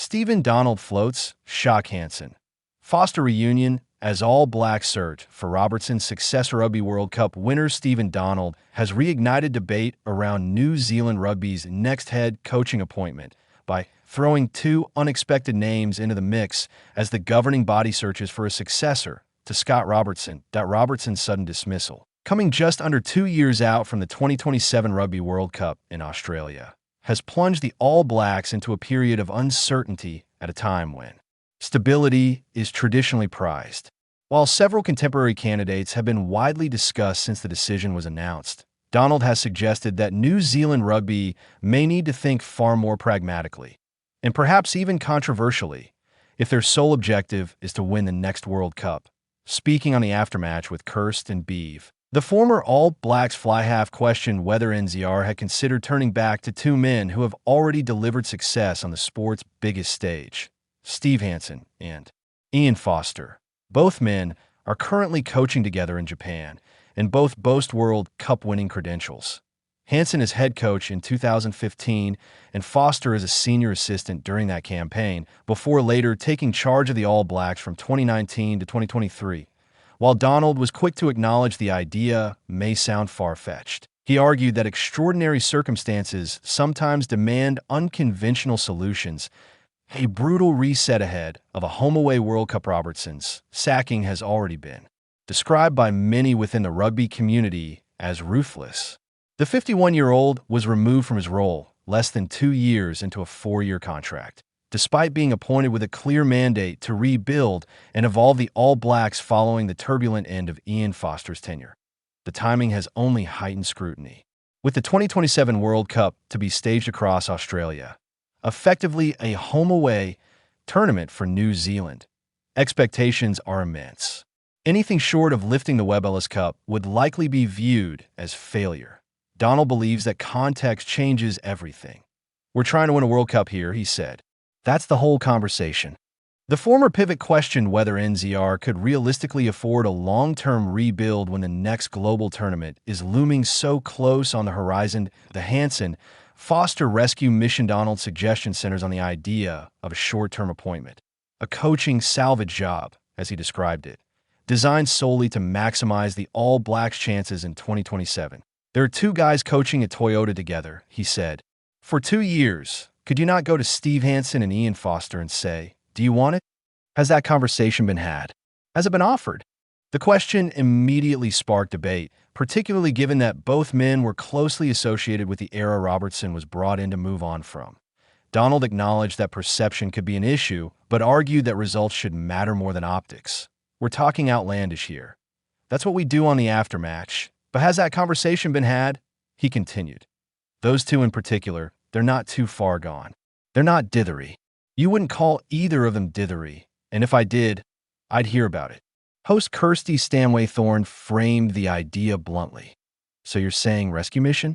Stephen Donald floats, shock Hansen. Foster reunion as All Blacks search for Robertson's successor. Rugby World Cup winner Stephen Donald has reignited debate around New Zealand Rugby's next head coaching appointment by throwing two unexpected names into the mix as the governing body searches for a successor to Scott Robertson. Robertson's sudden dismissal, coming just under 2 years out from the 2027 Rugby World Cup in Australia, has plunged the All Blacks into a period of uncertainty at a time when stability is traditionally prized. While several contemporary candidates have been widely discussed since the decision was announced, Donald has suggested that New Zealand Rugby may need to think far more pragmatically, and perhaps even controversially, if their sole objective is to win the next World Cup. Speaking on the Aftermatch with Kirst and Beeve, the former All Blacks fly half questioned whether NZR had considered turning back to two men who have already delivered success on the sport's biggest stage, Steve Hansen and Ian Foster. Both men are currently coaching together in Japan, and both boast World Cup winning credentials. Hansen is head coach in 2015, and Foster is a senior assistant during that campaign, before later taking charge of the All Blacks from 2019 to 2023. While Donald was quick to acknowledge the idea may sound far-fetched, he argued that extraordinary circumstances sometimes demand unconventional solutions. A brutal reset ahead of a home-away World Cup. Robertson's sacking has already been described by many within the rugby community as ruthless. The 51-year-old was removed from his role less than 2 years into a 4-year contract, despite being appointed with a clear mandate to rebuild and evolve the All Blacks following the turbulent end of Ian Foster's tenure. The timing has only heightened scrutiny, with the 2027 World Cup to be staged across Australia, effectively a home-away tournament for New Zealand. Expectations are immense. Anything short of lifting the Webb Ellis Cup would likely be viewed as failure. Donald believes that context changes everything. "We're trying to win a World Cup here," he said. That's the whole conversation. The former pivot questioned whether NZR could realistically afford a long-term rebuild when the next global tournament is looming so close on the horizon. The Hansen Foster rescue mission. Donald's suggestion centers on the idea of a short-term appointment, a coaching salvage job, as he described it, designed solely to maximize the All Blacks' chances in 2027. "There are two guys coaching at Toyota together," he said. "For 2 years, could you not go to Steve Hansen and Ian Foster and say, 'Do you want it?' Has that conversation been had? Has it been offered?" The question immediately sparked debate, particularly given that both men were closely associated with the era Robertson was brought in to move on from. Donald acknowledged that perception could be an issue, but argued that results should matter more than optics. "We're talking outlandish here. That's what we do on the Aftermatch. But has that conversation been had?" he continued. "Those two in particular, they're not too far gone. They're not dithery. You wouldn't call either of them dithery, and if I did, I'd hear about it." Host Kirsty Stanway Thorne framed the idea bluntly. "So you're saying rescue mission?"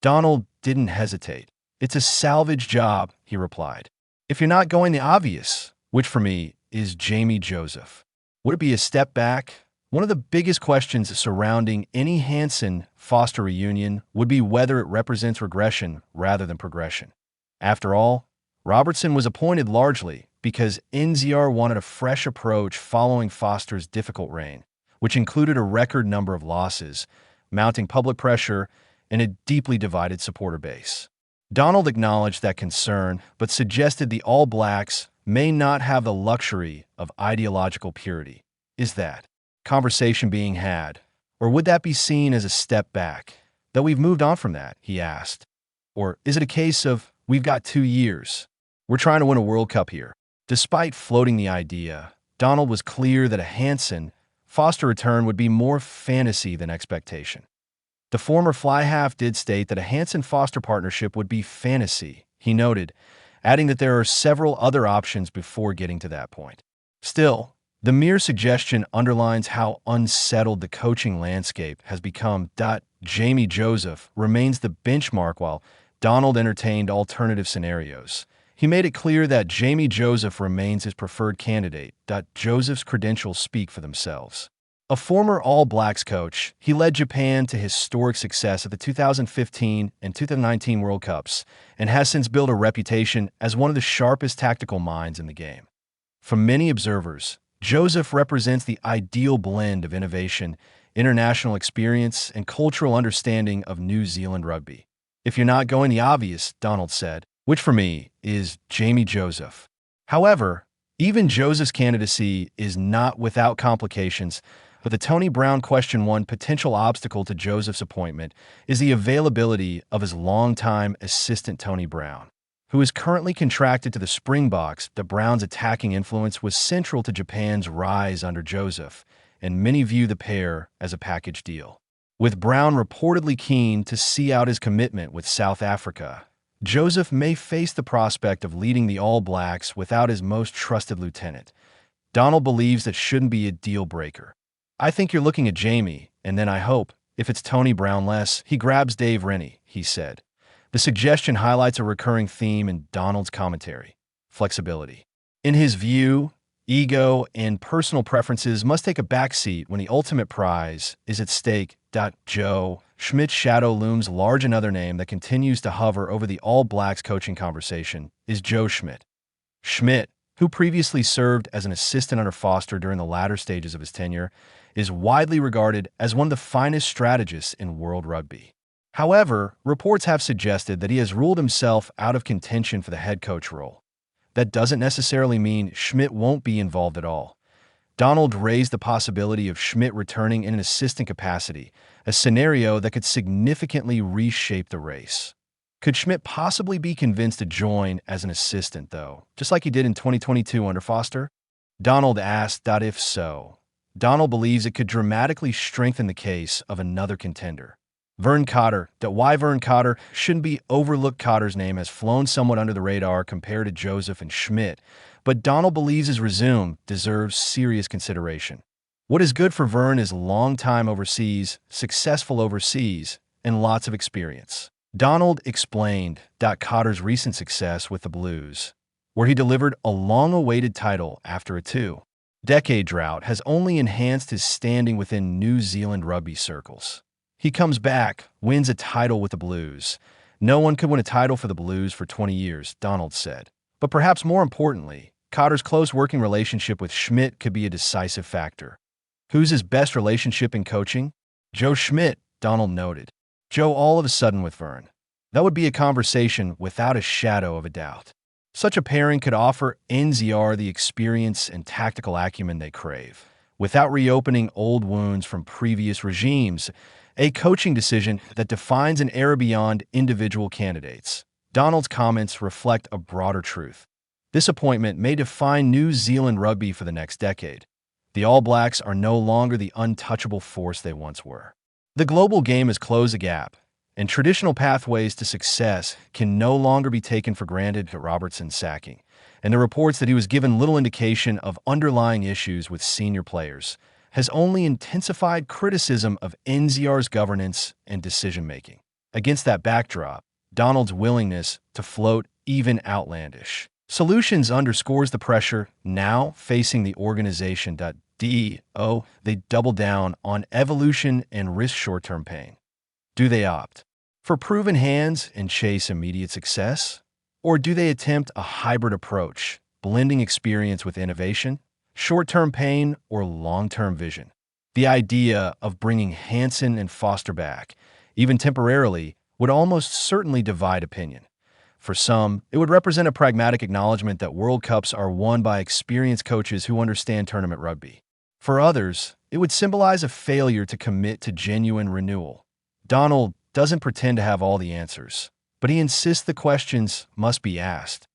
Donald didn't hesitate. "It's a salvage job," he replied. "If you're not going the obvious, which for me is Jamie Joseph, would it be a step back?" One of the biggest questions surrounding any Hansen-Foster reunion would be whether it represents regression rather than progression. After all, Robertson was appointed largely because NZR wanted a fresh approach following Foster's difficult reign, which included a record number of losses, mounting public pressure, and a deeply divided supporter base. Donald acknowledged that concern, but suggested the All Blacks may not have the luxury of ideological purity. Is that conversation being had, or would that be seen as a step back? That we've moved on from that, he asked. Or is it a case of, we've got 2 years. We're trying to win a World Cup here. Despite floating the idea, Donald was clear that a Hansen-Foster return would be more fantasy than expectation. The former fly half did state that a Hansen-Foster partnership would be fantasy, he noted, adding that there are several other options before getting to that point. Still, the mere suggestion underlines how unsettled the coaching landscape has become. Jamie Joseph remains the benchmark while Donald entertained alternative scenarios. He made it clear that Jamie Joseph remains his preferred candidate. Joseph's credentials speak for themselves. A former All Blacks coach, he led Japan to historic success at the 2015 and 2019 World Cups and has since built a reputation as one of the sharpest tactical minds in the game. For many observers, Joseph represents the ideal blend of innovation, international experience, and cultural understanding of New Zealand rugby. If you're not going the obvious, Donald said, which for me is Jamie Joseph. However, even Joseph's candidacy is not without complications. But the Tony Brown question one potential obstacle to Joseph's appointment is the availability of his longtime assistant Tony Brown, who is currently contracted to the Springboks. The Brown's attacking influence was central to Japan's rise under Joseph, and many view the pair as a package deal. With Brown reportedly keen to see out his commitment with South Africa, Joseph may face the prospect of leading the All Blacks without his most trusted lieutenant. Donald believes that shouldn't be a deal breaker. I think you're looking at Jamie, and then I hope, if it's Tony Brown less, he grabs Dave Rennie, he said. The suggestion highlights a recurring theme in Donald's commentary: flexibility. In his view, ego and personal preferences must take a backseat when the ultimate prize is at stake. Joe Schmidt's shadow looms large. Another name that continues to hover over the All Blacks coaching conversation is Joe Schmidt. Schmidt, who previously served as an assistant under Foster during the latter stages of his tenure, is widely regarded as one of the finest strategists in world rugby. However, reports have suggested that he has ruled himself out of contention for the head coach role. That doesn't necessarily mean Schmidt won't be involved at all. Donald raised the possibility of Schmidt returning in an assistant capacity, a scenario that could significantly reshape the race. Could Schmidt possibly be convinced to join as an assistant, though, just like he did in 2022 under Foster? Donald asked. If so, Donald believes it could dramatically strengthen the case of another contender. Vern Cotter. Why Vern Cotter shouldn't be overlooked. Cotter's name has flown somewhat under the radar compared to Joseph and Schmidt, but Donald believes his resume deserves serious consideration. What is good for Vern is long time overseas, successful overseas, and lots of experience. Donald explained Cotter's recent success with the Blues, where he delivered a long-awaited title after a two-decade drought, has only enhanced his standing within New Zealand rugby circles. He comes back, wins a title with the Blues. No one could win a title for the Blues for 20 years, Donald said. But perhaps more importantly, Cotter's close working relationship with Schmidt could be a decisive factor. Who's his best relationship in coaching? Joe Schmidt, Donald noted. Joe all of a sudden with Vern. That would be a conversation without a shadow of a doubt. Such a pairing could offer NZR the experience and tactical acumen they crave, without reopening old wounds from previous regimes, a coaching decision that defines an era beyond individual candidates. Donald's comments reflect a broader truth. This appointment may define New Zealand rugby for the next decade. The All Blacks are no longer the untouchable force they once were. The global game has closed the gap, and traditional pathways to success can no longer be taken for granted. Robertson's sacking, and the reports that he was given little indication of underlying issues with senior players, has only intensified criticism of NZR's governance and decision-making. Against that backdrop, Donald's willingness to float even outlandish solutions underscores the pressure now facing the organization. They double down on evolution and risk short-term pain. Do they opt for proven hands and chase immediate success? Or do they attempt a hybrid approach, blending experience with innovation, short-term pain or long-term vision? The idea of bringing Hansen and Foster back, even temporarily, would almost certainly divide opinion. For some, it would represent a pragmatic acknowledgement that World Cups are won by experienced coaches who understand tournament rugby. For others, it would symbolize a failure to commit to genuine renewal. Donald doesn't pretend to have all the answers, but he insists the questions must be asked.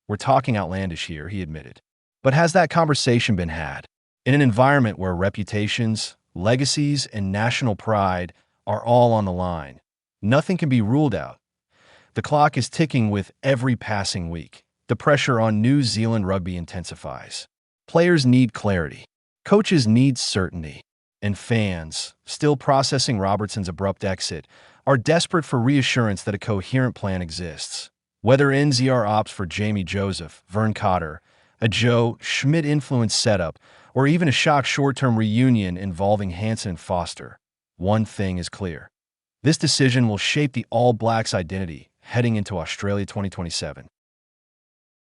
We're talking outlandish here, he admitted. But has that conversation been had? In an environment where reputations, legacies, and national pride are all on the line, nothing can be ruled out. The clock is ticking with every passing week. The pressure on New Zealand rugby intensifies. Players need clarity. Coaches need certainty. And fans, still processing Robertson's abrupt exit, are desperate for reassurance that a coherent plan exists. Whether NZR opts for Jamie Joseph, Vern Cotter, a Joe Schmidt-influenced setup, or even a shock short-term reunion involving Hansen and Foster. One thing is clear. This decision will shape the All Blacks' identity heading into Australia 2027.